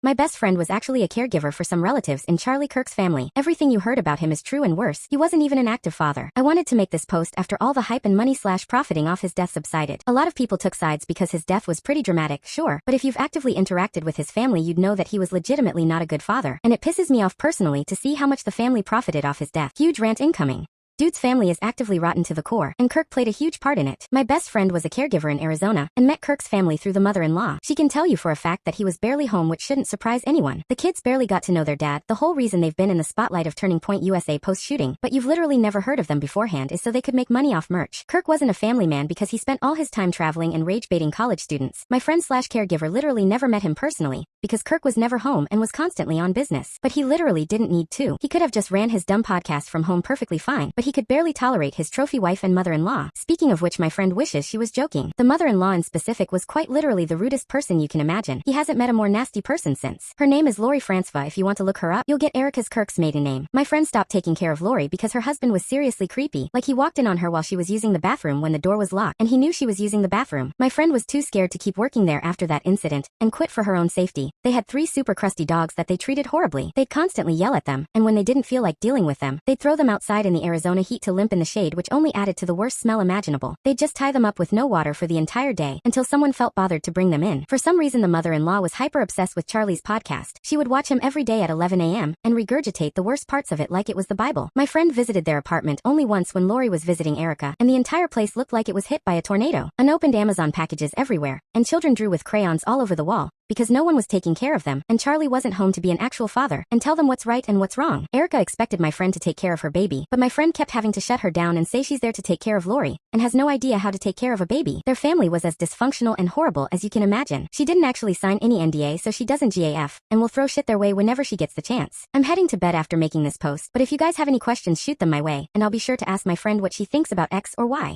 My best friend was actually a caregiver for some relatives in Charlie Kirk's family. Everything you heard about him is true and worse. He wasn't even an active father. I wanted to make this post after all the hype and money/profiting off his death subsided. A lot of people took sides because his death was pretty dramatic, sure, but if you've actively interacted with his family you'd know that he was legitimately not a good father. And it pisses me off personally to see how much the family profited off his death. Huge rant incoming. Dude's family is actively rotten to the core, and Kirk played a huge part in it. My best friend was a caregiver in Arizona, and met Kirk's family through the mother-in-law. She can tell you for a fact that he was barely home, which shouldn't surprise anyone. The kids barely got to know their dad. The whole reason they've been in the spotlight of Turning Point USA post-shooting, but you've literally never heard of them beforehand, is so they could make money off merch. Kirk wasn't a family man because he spent all his time traveling and rage-baiting college students. My friend/caregiver literally never met him personally, because Kirk was never home and was constantly on business. But he literally didn't need to. He could have just ran his dumb podcast from home perfectly fine, but he could barely tolerate his trophy wife and mother-in-law. Speaking of which, my friend wishes she was joking. The mother-in-law in specific was quite literally the rudest person you can imagine. He hasn't met a more nasty person since. Her name is Lori Francois. If you want to look her up, you'll get Erica's Kirk's maiden name. My friend stopped taking care of Lori because her husband was seriously creepy. Like he walked in on her while she was using the bathroom when the door was locked, and he knew she was using the bathroom. My friend was too scared to keep working there after that incident, and quit for her own safety. They had 3 super crusty dogs that they treated horribly. They'd constantly yell at them, and when they didn't feel like dealing with them, they'd throw them outside in the Arizona heat to limp in the shade, which only added to the worst smell imaginable. They'd just tie them up with no water for the entire day, until someone felt bothered to bring them in. For some reason the mother-in-law was hyper-obsessed with Charlie's podcast. She would watch him every day at 11 a.m., and regurgitate the worst parts of it like it was the Bible. My friend visited their apartment only once when Lori was visiting Erica, and the entire place looked like it was hit by a tornado. Unopened Amazon packages everywhere, and children drew with crayons all over the wall, because no one was taking care of them, and Charlie wasn't home to be an actual father and tell them what's right and what's wrong. Erica expected my friend to take care of her baby, but my friend kept having to shut her down and say she's there to take care of Lori, and has no idea how to take care of a baby. Their family was as dysfunctional and horrible as you can imagine. She didn't actually sign any NDA, so she doesn't GAF, and will throw shit their way whenever she gets the chance. I'm heading to bed after making this post, but if you guys have any questions shoot them my way, and I'll be sure to ask my friend what she thinks about X or Y.